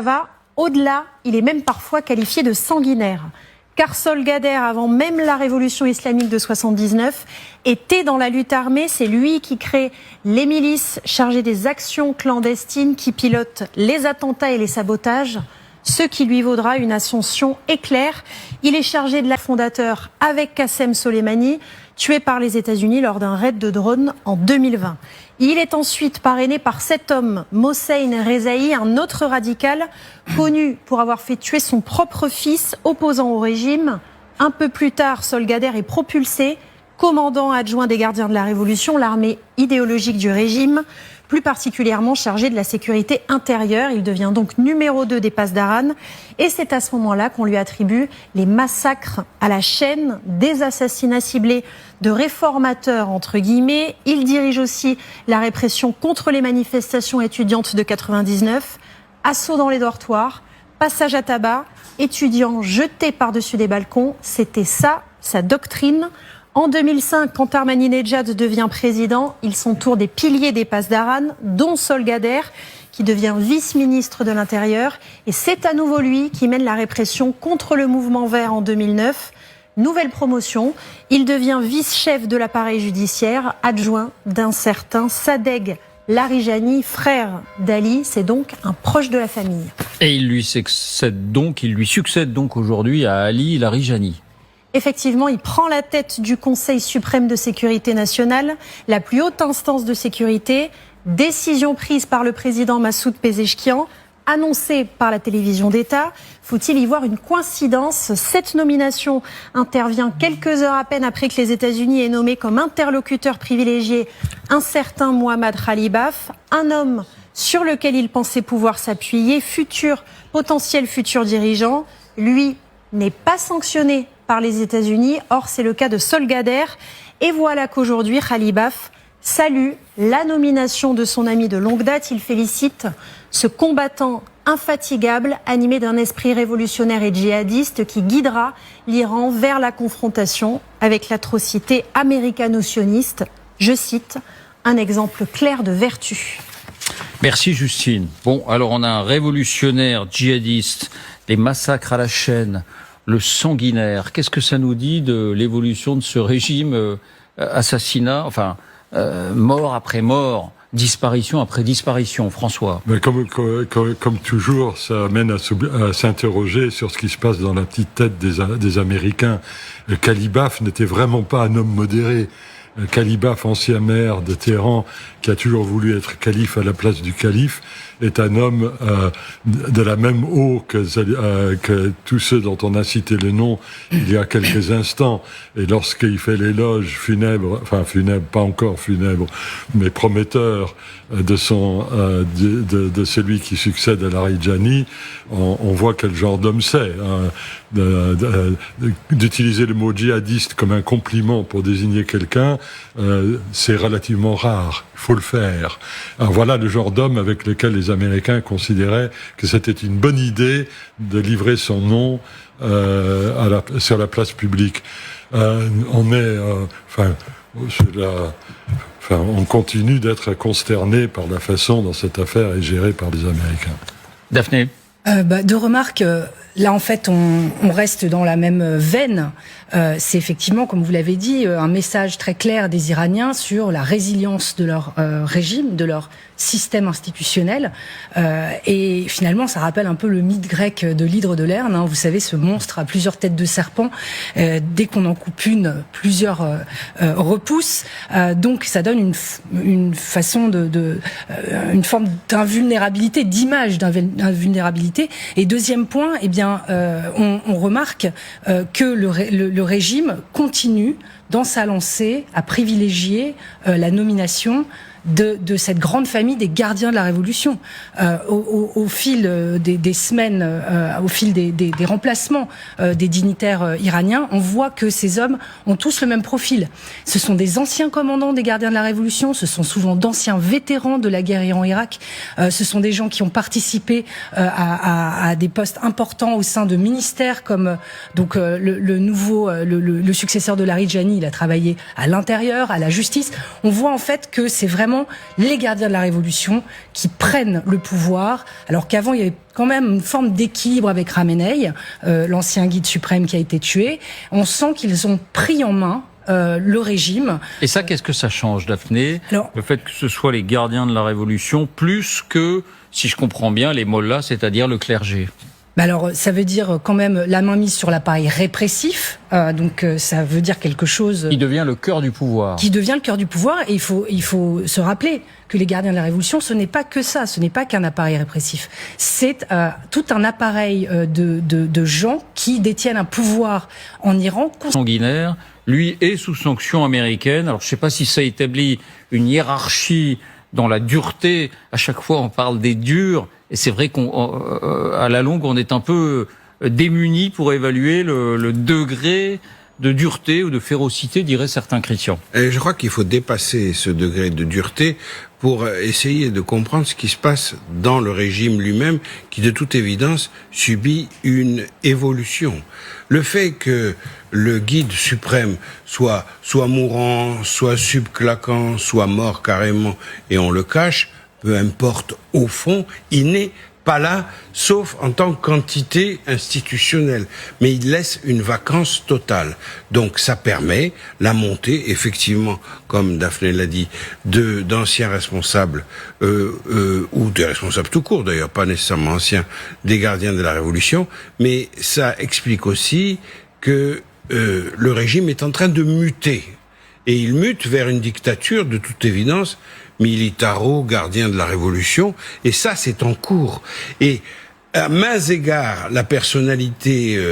va au-delà, il est même parfois qualifié de sanguinaire. Car Solgader, avant même la révolution islamique de 79, était dans la lutte armée. C'est lui qui crée les milices chargées des actions clandestines, qui pilote les attentats et les sabotages, ce qui lui vaudra une ascension éclair. Il est chargé de la fondateur avec Qassem Soleimani, tué par les États-Unis lors d'un raid de drone en 2020. Il est ensuite parrainé par cet homme, Mohsen Rezaï, un autre radical, connu pour avoir fait tuer son propre fils opposant au régime. Un peu plus tard, Solgader est propulsé, commandant adjoint des gardiens de la Révolution, l'armée idéologique du régime, plus particulièrement chargé de la sécurité intérieure. Il devient donc numéro 2 des Pasdaran. Et c'est à ce moment-là qu'on lui attribue les massacres à la chaîne, des assassinats ciblés de réformateurs, entre guillemets. Il dirige aussi la répression contre les manifestations étudiantes de 99, assauts dans les dortoirs, passage à tabac, étudiants jetés par-dessus des balcons. C'était ça, sa doctrine. En 2005, quand Ahmadinejad devient président, ils sont autour des piliers des Pasdaran, dont Solgader, qui devient vice-ministre de l'Intérieur. Et c'est à nouveau lui qui mène la répression contre le mouvement vert en 2009. Nouvelle promotion, il devient vice-chef de l'appareil judiciaire, adjoint d'un certain Sadegh Larijani, frère d'Ali. C'est donc un proche de la famille. Et il lui succède donc aujourd'hui à Ali Larijani. Effectivement, il prend la tête du Conseil suprême de sécurité nationale, la plus haute instance de sécurité. Décision prise par le président Massoud Pezeshkian, annoncée par la télévision d'État. Faut-il y voir une coïncidence? Cette nomination intervient quelques heures à peine après que les États-Unis aient nommé comme interlocuteur privilégié un certain Mohammad Khalibaf, un homme sur lequel il pensait pouvoir s'appuyer, potentiel futur dirigeant. Lui n'est pas sanctionné par les États-Unis. Or, c'est le cas de Solgader. Et voilà qu'aujourd'hui, Khalibaf salue la nomination de son ami de longue date. Il félicite ce combattant infatigable, animé d'un esprit révolutionnaire et djihadiste qui guidera l'Iran vers la confrontation avec l'atrocité américano-sioniste. Je cite, un exemple clair de vertu. Merci Justine. Bon, alors on a un révolutionnaire djihadiste, les massacres à la chaîne, le sanguinaire. Qu'est-ce que ça nous dit de l'évolution de ce régime assassinat, mort après mort, disparition après disparition, François? Mais comme toujours, ça amène à s'interroger sur ce qui se passe dans la petite tête des Américains. Khalibaf n'était vraiment pas un homme modéré. Khalibaf, ancien maire de Téhéran, qui a toujours voulu être calife à la place du calife, est un homme de la même eau que tous ceux dont on a cité le nom il y a quelques instants. Et lorsqu'il fait l'éloge funèbre, pas encore funèbre, mais prometteur de celui qui succède à Larijani, on voit quel genre d'homme c'est. D'utiliser le mot djihadiste comme un compliment pour désigner quelqu'un, c'est relativement rare. Il faut le faire. Alors voilà le genre d'homme avec lequel les Américains considéraient que c'était une bonne idée de livrer son nom sur la place publique. On continue d'être consterné par la façon dont cette affaire est gérée par les Américains. Daphné? Deux remarques. Là, en fait, on reste dans la même veine. C'est effectivement, comme vous l'avez dit, un message très clair des Iraniens sur la résilience de leur régime, de leur système institutionnel. Et finalement, ça rappelle un peu le mythe grec de l'hydre de Lerne. Vous savez, ce monstre à plusieurs têtes de serpent. Dès qu'on en coupe une, plusieurs repoussent. Donc, ça donne une façon une forme d'invulnérabilité, d'image d'invulnérabilité. Et deuxième point, on remarque que le régime continue dans sa lancée à privilégier la nomination de cette grande famille des gardiens de la Révolution. Au fil des semaines, au fil des remplacements des dignitaires iraniens, on voit que ces hommes ont tous le même profil. Ce sont des anciens commandants des gardiens de la Révolution, ce sont souvent d'anciens vétérans de la guerre Iran-Irak, ce sont des gens qui ont participé à des postes importants au sein de ministères comme le successeur de Larijani, il a travaillé à l'intérieur, à la justice. On voit en fait que c'est vraiment vraiment les gardiens de la révolution qui prennent le pouvoir, alors qu'avant il y avait quand même une forme d'équilibre avec Khamenei, l'ancien guide suprême qui a été tué. On sent qu'ils ont pris en main le régime. Et ça, qu'est-ce que ça change, Daphné ? Alors, le fait que ce soit les gardiens de la Révolution, plus que, si je comprends bien, les mollahs, c'est-à-dire le clergé. Alors, ça veut dire quand même la main mise sur l'appareil répressif. Donc, ça veut dire quelque chose qui devient le cœur du pouvoir. Qui devient le cœur du pouvoir. Et il faut se rappeler que les gardiens de la Révolution, ce n'est pas que ça. Ce n'est pas qu'un appareil répressif. C'est tout un appareil de gens qui détiennent un pouvoir en Iran. Sanguinaire, lui, est sous sanction américaine. Alors, je ne sais pas si ça établit une hiérarchie dans la dureté. À chaque fois, on parle des durs. Et c'est vrai qu'à la longue, on est un peu démuni pour évaluer le degré de dureté ou de férocité, diraient certains chrétiens. Et je crois qu'il faut dépasser ce degré de dureté pour essayer de comprendre ce qui se passe dans le régime lui-même, qui de toute évidence subit une évolution. Le fait que le guide suprême soit mourant, soit subclaquant, soit mort carrément, et on le cache, peu importe au fond, il n'est pas là, sauf en tant qu'entité institutionnelle. Mais il laisse une vacance totale. Donc ça permet la montée, effectivement, comme Daphné l'a dit, d'anciens responsables, ou des responsables tout court d'ailleurs, pas nécessairement anciens, des gardiens de la Révolution. Mais ça explique aussi que le régime est en train de muter. Et il mute vers une dictature, de toute évidence, militaro, gardien de la Révolution, et ça, c'est en cours. Et à mains égards, la personnalité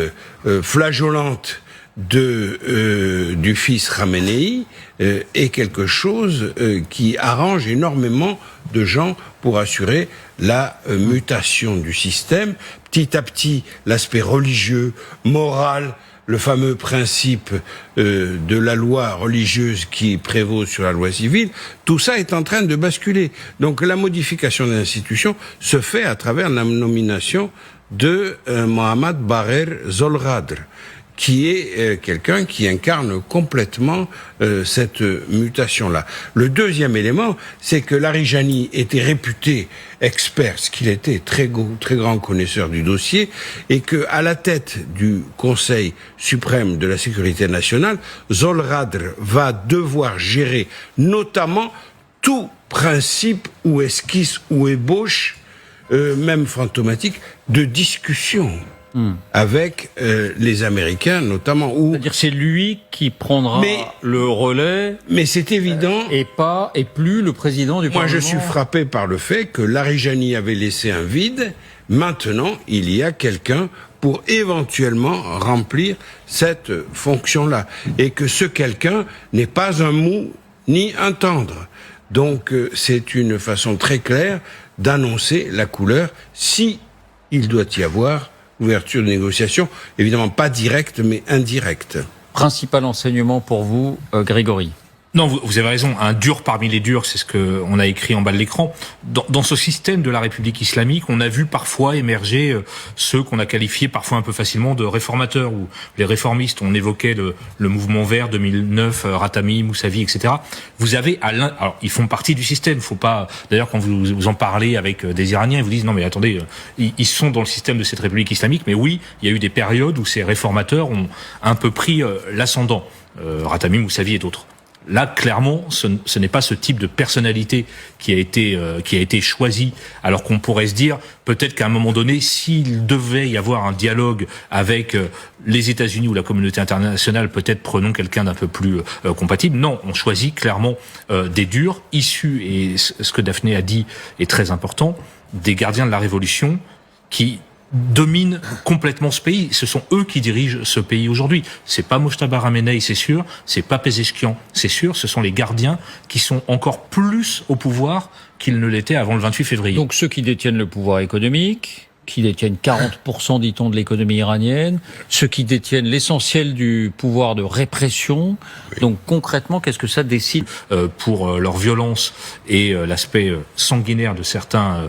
flageolante du fils Khamenei est quelque chose qui arrange énormément de gens pour assurer la mutation du système. Petit à petit, l'aspect religieux, moral, le fameux principe de la loi religieuse qui prévaut sur la loi civile, tout ça est en train de basculer. Donc la modification de l'institution se fait à travers la nomination de Mohammad Barer Zolradr, qui est quelqu'un qui incarne complètement cette mutation-là. Le deuxième élément, c'est que Larijani était réputé expert, ce qu'il était, très grand connaisseur du dossier, et que à la tête du Conseil suprême de la sécurité nationale, Zolradr va devoir gérer notamment tout principe ou esquisse ou ébauche, même fantomatique, de discussion. Avec les Américains, notamment. C'est-à-dire c'est lui qui prendra le relais. Mais c'est évident. Et plus le président du Parlement. Moi, je suis frappé par le fait que Larijani avait laissé un vide. Maintenant, il y a quelqu'un pour éventuellement remplir cette fonction-là. Et que ce quelqu'un n'est pas un mou ni un tendre. Donc, c'est une façon très claire d'annoncer la couleur, si il doit y avoir ouverture de négociation, évidemment pas directe, mais indirecte. Principal enseignement pour vous, Grégory? Non, vous avez raison. Un dur parmi les durs, c'est ce que on a écrit en bas de l'écran. Dans ce système de la République islamique, on a vu parfois émerger ceux qu'on a qualifiés parfois un peu facilement de réformateurs ou les réformistes. On évoquait le mouvement vert 2009, Ratami, Moussavi, etc. Vous avez alors ils font partie du système. Faut pas. D'ailleurs, quand vous en parlez avec des Iraniens, ils vous disent non mais attendez, ils sont dans le système de cette République islamique. Mais oui, il y a eu des périodes où ces réformateurs ont un peu pris l'ascendant. Ratami, Moussavi et d'autres. Là, clairement, ce n'est pas ce type de personnalité qui a été choisi, alors qu'on pourrait se dire, peut-être qu'à un moment donné, s'il devait y avoir un dialogue avec les États-Unis ou la communauté internationale, peut-être prenons quelqu'un d'un peu plus compatible. Non, on choisit clairement des durs, issus, et ce que Daphné a dit est très important, des gardiens de la Révolution qui dominent complètement ce pays. Ce sont eux qui dirigent ce pays aujourd'hui. C'est pas Mojtaba Khamenei, c'est sûr. C'est pas Pezeshkian, c'est sûr. Ce sont les gardiens qui sont encore plus au pouvoir qu'ils ne l'étaient avant le 28 février. Donc ceux qui détiennent le pouvoir économique, qui détiennent 40%, dit-on, de l'économie iranienne, ceux qui détiennent l'essentiel du pouvoir de répression. Oui. Donc concrètement, qu'est-ce que ça décide pour leur violence et l'aspect sanguinaire de certains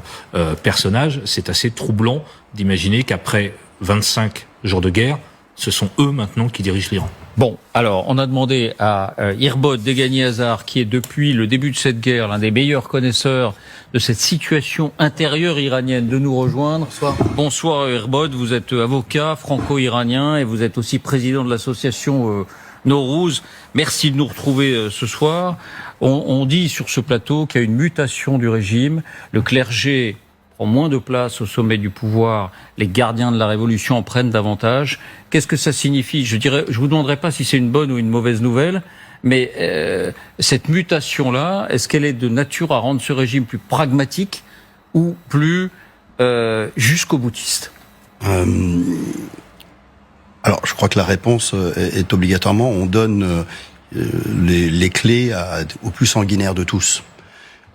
personnages? C'est assez troublant d'imaginer qu'après 25 jours de guerre, ce sont eux maintenant qui dirigent l'Iran. Bon, alors, on a demandé à Irbod Degani-Hazar, qui est depuis le début de cette guerre l'un des meilleurs connaisseurs de cette situation intérieure iranienne, de nous rejoindre. Bonsoir. Bonsoir Irbod, vous êtes avocat franco-iranien et vous êtes aussi président de l'association Nowrouz. Merci de nous retrouver ce soir. On dit sur ce plateau qu'il y a une mutation du régime. Le clergé prend moins de place au sommet du pouvoir, les gardiens de la révolution en prennent davantage. Qu'est-ce que ça signifie ? Je vous demanderai pas si c'est une bonne ou une mauvaise nouvelle, mais cette mutation-là, est-ce qu'elle est de nature à rendre ce régime plus pragmatique ou plus jusqu'au boutiste ? Alors, je crois que la réponse est obligatoirement, on donne les clés aux plus sanguinaires de tous.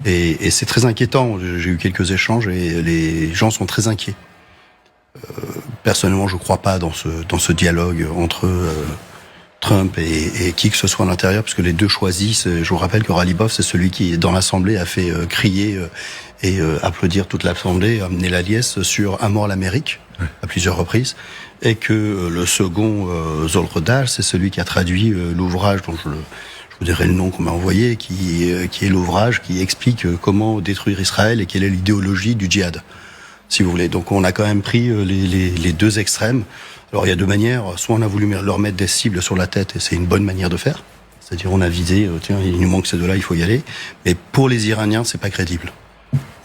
Et c'est très inquiétant. J'ai eu quelques échanges et les gens sont très inquiets. Personnellement, je ne crois pas dans ce dialogue entre Trump et qui que ce soit à l'intérieur, parce que les deux choisissent. Je vous rappelle que Ralibov, c'est celui qui, dans l'Assemblée, a fait crier et applaudir toute l'Assemblée, amener la liesse sur « À mort l'Amérique » à plusieurs reprises, et que le second, Zolredal, c'est celui qui a traduit l'ouvrage dont je vous dirai le nom qu'on m'a envoyé, qui est l'ouvrage qui explique comment détruire Israël et quelle est l'idéologie du djihad, si vous voulez. Donc on a quand même pris les deux extrêmes. Alors il y a deux manières, soit on a voulu leur mettre des cibles sur la tête, et c'est une bonne manière de faire, c'est-à-dire on a visé, tiens, il nous manque ces deux-là, il faut y aller, mais pour les Iraniens, c'est pas crédible.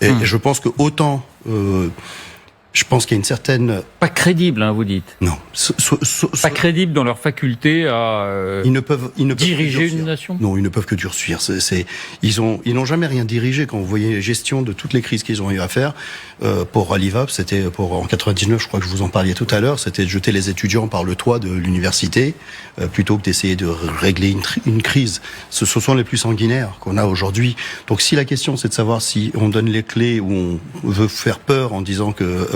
Et je pense que autant... je pense qu'il y a une certaine... Pas crédible, hein, vous dites. Non. Pas crédible dans leur faculté à ils ne peuvent diriger une nation. Non, ils ne peuvent que durcir. Ils n'ont jamais rien dirigé. Quand vous voyez la gestion de toutes les crises qu'ils ont eu à faire, pour Ralivov, c'était en 99, je crois que je vous en parlais tout à l'heure, c'était de jeter les étudiants par le toit de l'université, plutôt que d'essayer de régler une crise. Ce sont les plus sanguinaires qu'on a aujourd'hui. Donc si la question c'est de savoir si on donne les clés ou on veut faire peur en disant que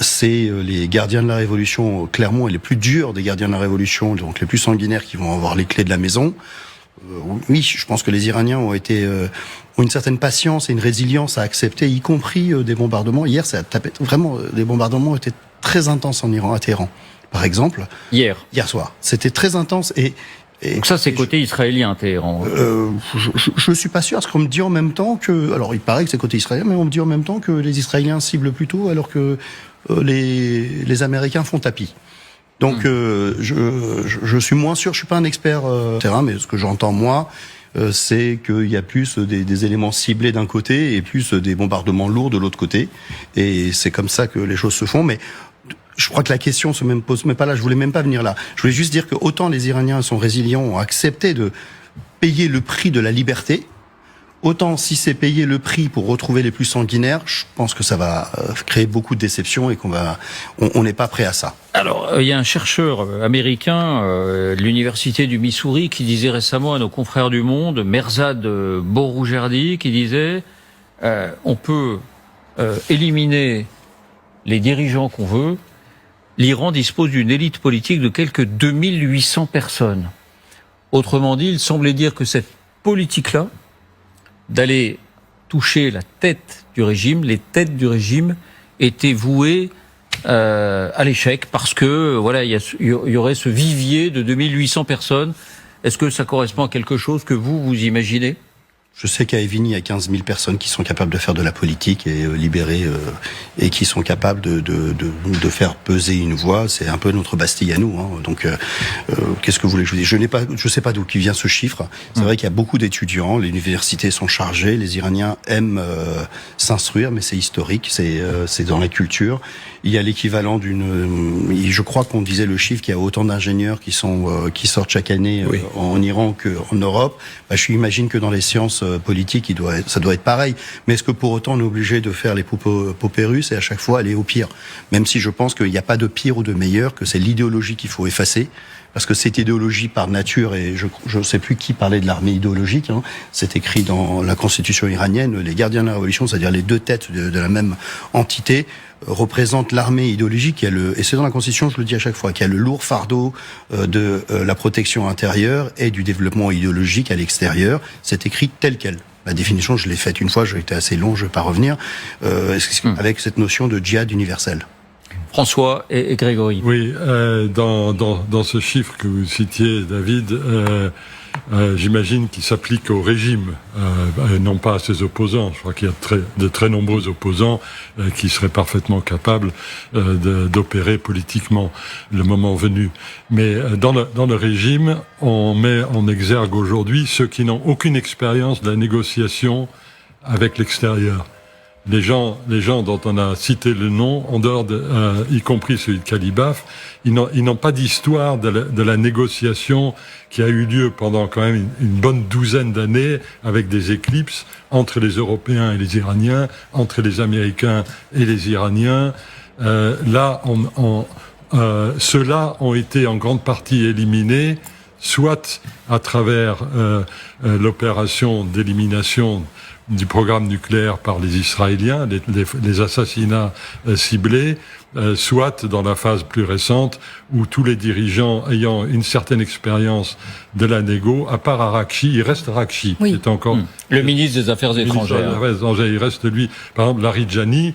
c'est les gardiens de la Révolution, clairement, et les plus durs des gardiens de la Révolution, donc les plus sanguinaires qui vont avoir les clés de la maison. Oui, je pense que les Iraniens ont une certaine patience et une résilience à accepter, y compris des bombardements. Hier, ça a tapé, vraiment, les bombardements étaient très intenses en Iran, à Téhéran, par exemple. Hier soir. C'était très intense donc ça, c'est côté israélien, Téhéran. Je suis pas sûr, parce qu'on me dit en même temps que... Alors, il paraît que c'est côté israélien, mais on me dit en même temps que les Israéliens ciblent plutôt, alors que les Américains font tapis. Donc, je suis moins sûr, je suis pas un expert terrain, mais ce que j'entends, moi, c'est qu'il y a plus des éléments ciblés d'un côté et plus des bombardements lourds de l'autre côté. Et c'est comme ça que les choses se font, mais... Je crois que la question se pose même pas là. Je voulais même pas venir là. Je voulais juste dire que autant les Iraniens sont résilients, ont accepté de payer le prix de la liberté, autant si c'est payer le prix pour retrouver les plus sanguinaires, je pense que ça va créer beaucoup de déceptions et on n'est pas prêt à ça. Alors, il y a un chercheur américain de l'université du Missouri qui disait récemment à nos confrères du Monde, Merzad Boroujerdi, qui disait on peut éliminer les dirigeants qu'on veut. L'Iran dispose d'une élite politique de quelques 2800 personnes. Autrement dit, il semblait dire que cette politique-là, d'aller toucher la tête du régime, les têtes du régime, étaient vouées à l'échec parce que voilà, il y aurait ce vivier de 2800 personnes. Est-ce que ça correspond à quelque chose que vous imaginez ? Je sais qu'à Evini, il y a 15 000 personnes qui sont capables de faire de la politique et libérer et qui sont capables de faire peser une voix. C'est un peu notre Bastille à nous. Hein. Donc, qu'est-ce que vous voulez que je vous dise ? Je sais pas d'où vient ce chiffre. C'est vrai qu'il y a beaucoup d'étudiants. Les universités sont chargées. Les Iraniens aiment s'instruire, mais c'est historique. C'est dans la culture. Il y a l'équivalent je crois qu'on disait le chiffre qu'il y a autant d'ingénieurs qui sortent chaque année en Iran qu'en Europe. J'imagine que dans les sciences politiques, ça doit être pareil. Mais est-ce que pour autant on est obligé de faire les poupées russes et à chaque fois aller au pire ? Même si je pense qu'il n'y a pas de pire ou de meilleur, que c'est l'idéologie qu'il faut effacer. Parce que cette idéologie par nature, et je ne sais plus qui parlait de l'armée idéologique, hein, c'est écrit dans la constitution iranienne, les gardiens de la révolution, c'est-à-dire les deux têtes de la même entité, représentent l'armée idéologique, et c'est dans la constitution, je le dis à chaque fois, qu'il y a le lourd fardeau de la protection intérieure et du développement idéologique à l'extérieur. C'est écrit tel quel. La définition, je l'ai faite une fois, j'ai été assez long, je ne vais pas revenir, avec cette notion de djihad universel. François et Grégory. Oui, dans ce chiffre que vous citiez, David, j'imagine qu'il s'applique au régime, non pas à ses opposants. Je crois qu'il y a de très nombreux opposants qui seraient parfaitement capables d'opérer politiquement le moment venu. Mais dans le régime, on met en exergue aujourd'hui ceux qui n'ont aucune expérience de la négociation avec l'extérieur. Les gens dont on a cité le nom, en dehors y compris celui de Calibaf, ils n'ont pas d'histoire de la négociation qui a eu lieu pendant quand même une bonne douzaine d'années avec des éclipses entre les Européens et les Iraniens, entre les Américains et les Iraniens. Là, ceux-là ont été en grande partie éliminés, soit à travers l'opération d'élimination du programme nucléaire par les Israéliens, les assassinats ciblés, soit dans la phase plus récente où tous les dirigeants ayant une certaine expérience de la négo, à part Arakchi, il reste Arakchi, qui est encore le ministre des Affaires étrangères. Il reste lui, par exemple, Larijani,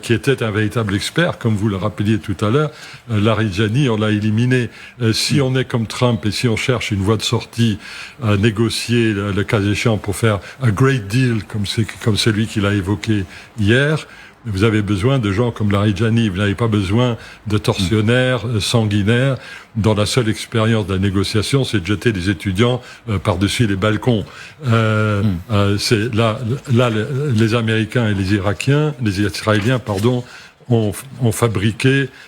qui était un véritable expert, comme vous le rappeliez tout à l'heure. Larijani, on l'a éliminé. Si on est comme Trump et si on cherche une voie de sortie, à négocier le cas échéant pour faire un great deal, comme celui qu'il a évoqué hier, vous avez besoin de gens comme Larijani. Vous n'avez pas besoin de tortionnaires sanguinaires dont la seule expérience de la négociation, c'est de jeter des étudiants par-dessus les balcons. C'est là, les Américains et les Israéliens,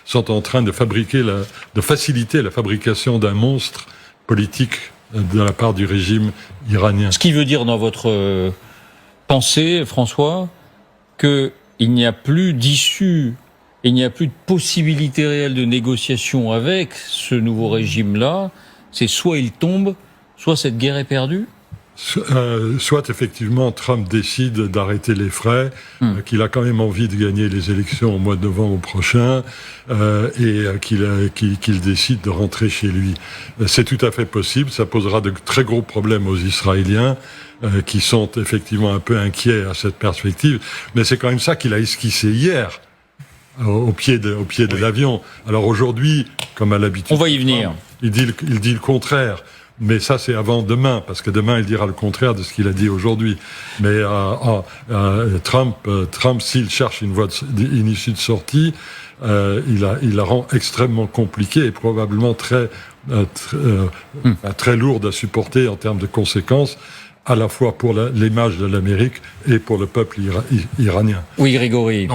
sont en train de faciliter la fabrication d'un monstre politique de la part du régime iranien. Ce qui veut dire dans votre pensée, François, qu'il n'y a plus d'issue, il n'y a plus de possibilité réelle de négociation avec ce nouveau régime-là. C'est soit il tombe, soit cette guerre est perdue. Soit effectivement Trump décide d'arrêter les frais, qu'il a quand même envie de gagner les élections au mois de novembre prochain, et qu'il décide de rentrer chez lui. C'est tout à fait possible. Ça posera de très gros problèmes aux Israéliens, qui sont effectivement un peu inquiets à cette perspective. Mais c'est quand même ça qu'il a esquissé hier, au pied de l'avion. Alors aujourd'hui, comme à l'habitude, on va y venir. Il dit le contraire. Mais ça, c'est avant demain, parce que demain, il dira le contraire de ce qu'il a dit aujourd'hui. Mais Trump, s'il cherche une issue de sortie, il la rend extrêmement compliquée et probablement très lourde à supporter en termes de conséquences, à la fois pour l'image de l'Amérique et pour le peuple iranien. Oui, Grégory.